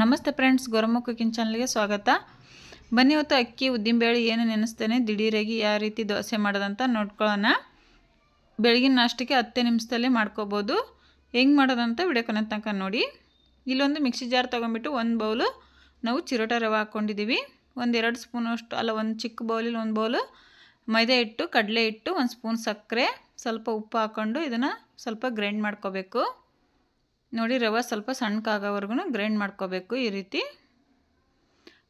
ನಮಸ್ತೆ friends, Gowramma cooking ಚಾನಲ್ಗೆ ಸ್ವಾಗತ. ಬನ್ನಿ, ಇವತ್ತು ಅಕ್ಕಿ ಉದ್ದಿನಬೇಳೆ ಏನು ನೆನೆಸ್ತೇನೆ ದಿಢೀರಾಗಿ ಯಾವ ರೀತಿ ದೋಸೆ ಮಾಡೋದಂತ ನೋಡ್ಕೊಳ್ಳೋಣ. ಬೆಳಗಿನ ನಾಷ್ಟಕ್ಕೆ 10 ನಿಮಿಷದಲ್ಲೇ ಮಾಡ್ಕೋಬೋದು. ಹೆಂಗೆ ಮಾಡೋದಂತ ವಿಡಿಯೋ ಕೊನೆ ತನಕ ನೋಡಿ. ಇಲ್ಲೊಂದು ಮಿಕ್ಸಿ ಜಾರ್ ತೊಗೊಂಬಿಟ್ಟು ಒಂದು ಬೌಲು ನಾವು ಚಿರೋಟ ರವೆ ಹಾಕ್ಕೊಂಡಿದ್ದೀವಿ. ಒಂದು 2 ಸ್ಪೂನ್ ಅಷ್ಟು ಅಲ್ಲ, ಒಂದು ಚಿಕ್ಕ ಬೌಲಲ್ಲಿ 1 ಬೌಲು ಮೈದಾ ಹಿಟ್ಟು, ಕಡಲೆ ಹಿಟ್ಟು, 1 ಸ್ಪೂನ್ ಸಕ್ಕರೆ, ಸ್ವಲ್ಪ ಉಪ್ಪು ಹಾಕ್ಕೊಂಡು ಇದನ್ನು ಸ್ವಲ್ಪ ಗ್ರೈಂಡ್ ಮಾಡ್ಕೋಬೇಕು. ನೋಡಿ, ರವೆ ಸ್ವಲ್ಪ ಸಣ್ಣಕ್ಕಾಗೋವರೆಗೂ ಗ್ರೈಂಡ್ ಮಾಡ್ಕೋಬೇಕು ಈ ರೀತಿ.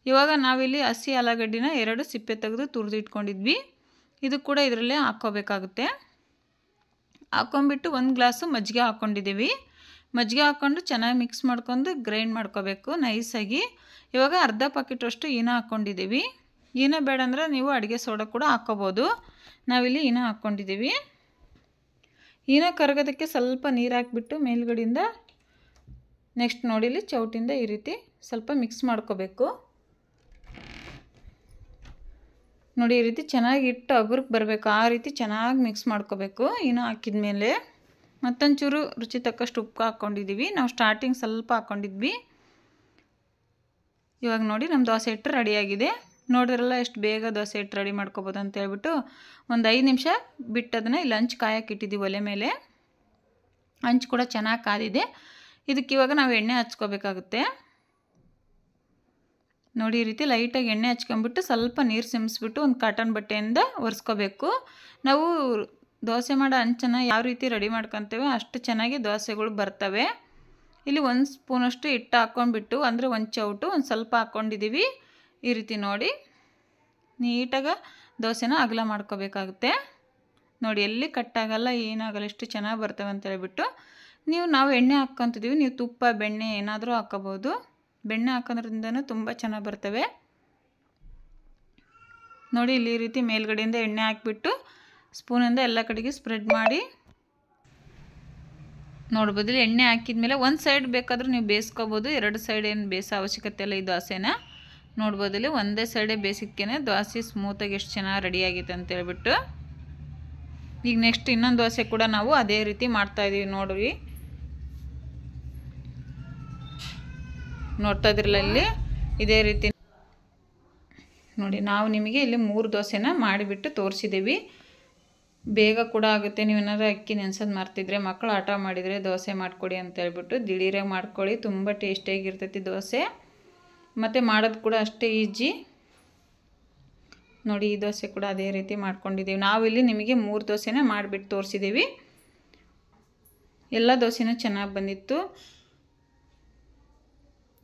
ಇವಾಗ ನಾವಿಲ್ಲಿ ಹಸಿ ಆಲೂಗಡ್ಡಿನ 2 ಸಿಪ್ಪೆ ತೆಗೆದು ತುರಿದು ಇಟ್ಕೊಂಡಿದ್ವಿ. ಇದು ಕೂಡ ಇದರಲ್ಲೇ ಹಾಕ್ಕೋಬೇಕಾಗುತ್ತೆ. ಹಾಕ್ಕೊಂಬಿಟ್ಟು 1 ಗ್ಲಾಸು ಮಜ್ಜಿಗೆ ಹಾಕ್ಕೊಂಡಿದ್ದೀವಿ. ಮಜ್ಜಿಗೆ ಹಾಕ್ಕೊಂಡು ಚೆನ್ನಾಗಿ ಮಿಕ್ಸ್ ಮಾಡ್ಕೊಂಡು ಗ್ರೈಂಡ್ ಮಾಡ್ಕೋಬೇಕು ನೈಸಾಗಿ. ಇವಾಗ ಅರ್ಧ ಪ್ಯಾಕೆಟಷ್ಟು ಈನ ಹಾಕ್ಕೊಂಡಿದ್ದೀವಿ. ಈನ ಬೇಡ ಅಂದರೆ ನೀವು ಅಡುಗೆ ಸೋಡಾ ಕೂಡ ಹಾಕ್ಕೋಬೋದು. ನಾವಿಲ್ಲಿ ಈನ ಹಾಕ್ಕೊಂಡಿದ್ದೀವಿ. ಈನ ಕರಗೋದಕ್ಕೆ ಸ್ವಲ್ಪ ನೀರು ಹಾಕ್ಬಿಟ್ಟು ಮೇಲ್ಗಡೆಯಿಂದ ನೆಕ್ಸ್ಟ್ ನೋಡಿ ಇಲ್ಲಿ ಚೌಟಿಂದ ಈ ರೀತಿ ಸ್ವಲ್ಪ ಮಿಕ್ಸ್ ಮಾಡ್ಕೋಬೇಕು. ನೋಡಿ, ಈ ರೀತಿ ಚೆನ್ನಾಗಿ ಇಟ್ಟು ಅಗುರಕ್ಕೆ ಬರಬೇಕು, ಆ ರೀತಿ ಚೆನ್ನಾಗಿ ಮಿಕ್ಸ್ ಮಾಡ್ಕೋಬೇಕು. ಈನ ಹಾಕಿದ ಮೇಲೆ ಮತ್ತೊಂಚೂರು ರುಚಿ ತಕ್ಕಷ್ಟು ಉಪ್ಪು ಹಾಕ್ಕೊಂಡಿದ್ದೀವಿ. ನಾವು ಸ್ಟಾರ್ಟಿಂಗ್ ಸ್ವಲ್ಪ ಹಾಕ್ಕೊಂಡಿದ್ವಿ. ಇವಾಗ ನೋಡಿ, ನಮ್ಮ ದೋಸೆ ಹಿಟ್ಟು ರೆಡಿಯಾಗಿದೆ. ನೋಡಿದ್ರಲ್ಲ ಎಷ್ಟು ಬೇಗ ದೋಸೆ ಹಿಟ್ಟು ರೆಡಿ ಮಾಡ್ಕೋಬೋದು ಅಂತ ಹೇಳ್ಬಿಟ್ಟು ಒಂದು 5 ನಿಮಿಷ ಬಿಟ್ಟು ಅದನ್ನು ಇಲ್ಲಿ ಹಂಚು ಕಾಯಕ್ಕೆ ಇಟ್ಟಿದ್ದೀವಿ ಒಲೆ ಮೇಲೆ. ಹಂಚು ಕೂಡ ಚೆನ್ನಾಗಿ ಕಾದಿದೆ. ಇದಕ್ಕೆ ಇವಾಗ ನಾವು ಎಣ್ಣೆ ಹಚ್ಕೋಬೇಕಾಗುತ್ತೆ. ನೋಡಿ, ಈ ರೀತಿ ಲೈಟಾಗಿ ಎಣ್ಣೆ ಹಚ್ಕೊಂಬಿಟ್ಟು ಸ್ವಲ್ಪ ನೀರು ಸಿಮ್ಮಿಸ್ಬಿಟ್ಟು ಒಂದು ಕಾಟನ್ ಬಟ್ಟೆಯಿಂದ ಒರೆಸ್ಕೋಬೇಕು. ನಾವು ದೋಸೆ ಮಾಡೋ ಹಂಚನ್ನು ಯಾವ ರೀತಿ ರೆಡಿ ಮಾಡ್ಕೊತೇವೆ ಅಷ್ಟು ಚೆನ್ನಾಗಿ ದೋಸೆಗಳು ಬರ್ತವೆ. ಇಲ್ಲಿ 1 ಸ್ಪೂನಷ್ಟು ಹಿಟ್ಟು ಹಾಕ್ಕೊಂಡ್ಬಿಟ್ಟು, ಅಂದರೆ 1 ಚೌಟು ಒಂದು ಸ್ವಲ್ಪ ಹಾಕ್ಕೊಂಡಿದ್ದೀವಿ. ಈ ರೀತಿ ನೋಡಿ ನೀಟಾಗಿ ದೋಸೆನ ಅಗಲ ಮಾಡ್ಕೋಬೇಕಾಗುತ್ತೆ. ನೋಡಿ, ಎಲ್ಲಿ ಕಟ್ಟಾಗಲ್ಲ, ಏನಾಗಲ್ಲ, ಎಷ್ಟು ಚೆನ್ನಾಗಿ ಬರ್ತವೆ ಅಂತ ಹೇಳ್ಬಿಟ್ಟು. ನಾವು ಎಣ್ಣೆ ಹಾಕ್ಕೊತಿದ್ದೀವಿ, ನೀವು ತುಪ್ಪ ಬೆಣ್ಣೆ ಏನಾದರೂ ಹಾಕ್ಕೋಬೋದು. ಬೆಣ್ಣೆ ಹಾಕೋದ್ರಿಂದನೂ ತುಂಬ ಚೆನ್ನಾಗಿ ಬರ್ತವೆ. ನೋಡಿ, ಇಲ್ಲಿ ಈ ರೀತಿ ಮೇಲ್ಗಡೆಯಿಂದ ಎಣ್ಣೆ ಹಾಕಿಬಿಟ್ಟು ಸ್ಪೂನಿಂದ ಎಲ್ಲ ಕಡೆಗೆ ಸ್ಪ್ರೆಡ್ ಮಾಡಿ ನೋಡ್ಬೋದು. ಎಣ್ಣೆ ಹಾಕಿದ ಮೇಲೆ ಒಂದು ಸೈಡ್ ಬೇಕಾದರೂ ನೀವು ಬೇಯಿಸ್ಕೋಬೋದು, 2 ಸೈಡ್ ಏನು ಬೇಯಿಸೋ ಅವಶ್ಯಕತೆ ಇಲ್ಲ. ಈ ದೋಸೆನ ನೋಡ್ಬೋದು, ಇಲ್ಲಿ ಒಂದೇ ಸೈಡೇ ಬೇಯಿಸಿಕ್ಕೇನೆ ದೋಸೆ ಸ್ಮೂತಾಗಿ ಎಷ್ಟು ಚೆನ್ನಾಗಿ ರೆಡಿಯಾಗಿದೆ ಅಂತ ಹೇಳ್ಬಿಟ್ಟು. ಈಗ ನೆಕ್ಸ್ಟ್ ಇನ್ನೊಂದು ದೋಸೆ ಕೂಡ ನಾವು ಅದೇ ರೀತಿ ಮಾಡ್ತಾಯಿದ್ದೀವಿ. ನೋಡ್ರಿ, ನೋಡ್ತಾ ಇದ್ರಲ್ಲ ಇಲ್ಲಿ ಇದೇ ರೀತಿ ನೋಡಿ. ನಾವು ನಿಮಗೆ ಇಲ್ಲಿ 3 ದೋಸೆನ ಮಾಡಿಬಿಟ್ಟು ತೋರಿಸಿದ್ದೀವಿ. ಬೇಗ ಕೂಡ ಆಗುತ್ತೆ. ನೀವು ಏನಾದ್ರು ಅಕ್ಕಿ ನೆನ್ಸೋದು ಮರ್ತಿದ್ರೆ, ಮಕ್ಕಳು ಆಟ ಮಾಡಿದರೆ ದೋಸೆ ಮಾಡಿಕೊಡಿ ಅಂತ ಹೇಳ್ಬಿಟ್ಟು ದಿಢೀರಾಗಿ ಮಾಡ್ಕೊಳ್ಳಿ. ತುಂಬ ಟೇಸ್ಟಿಯಾಗಿರ್ತೈತಿ ದೋಸೆ, ಮತ್ತು ಮಾಡೋದು ಕೂಡ ಅಷ್ಟೇ ಈಜಿ. ನೋಡಿ, ಈ ದೋಸೆ ಕೂಡ ಅದೇ ರೀತಿ ಮಾಡ್ಕೊಂಡಿದ್ದೀವಿ. ನಾವಿಲ್ಲಿ ನಿಮಗೆ 3 ದೋಸೆನ ಮಾಡಿಬಿಟ್ಟು ತೋರಿಸಿದ್ದೀವಿ. ಎಲ್ಲ ದೋಸೆನೂ ಚೆನ್ನಾಗಿ ಬಂದಿತ್ತು.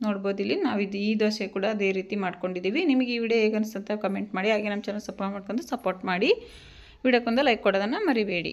ನೋಡ್ಬೋದು, ಇಲ್ಲಿ ನಾವು ಈ ದೋಸೆ ಕೂಡ ಅದೇ ರೀತಿ ಮಾಡ್ಕೊಂಡಿದ್ದೀವಿ. ನಿಮಗೆ ಈ ವಿಡಿಯೋ ಹೇಗೆ ಅನಿಸುತ್ತೆ ಕಮೆಂಟ್ ಮಾಡಿ. ಹಾಗೆ ನಮ್ಮ ಚಾನಲ್ ಸಬ್ಸ್ಕ್ರೈಬ್ ಮಾಡ್ಕೊಂಡು ಸಪೋರ್ಟ್ ಮಾಡಿ. ವಿಡಿಯೋಕ್ಕೊಂದು ಲೈಕ್ ಕೊಡೋದನ್ನು ಮರಿಬೇಡಿ.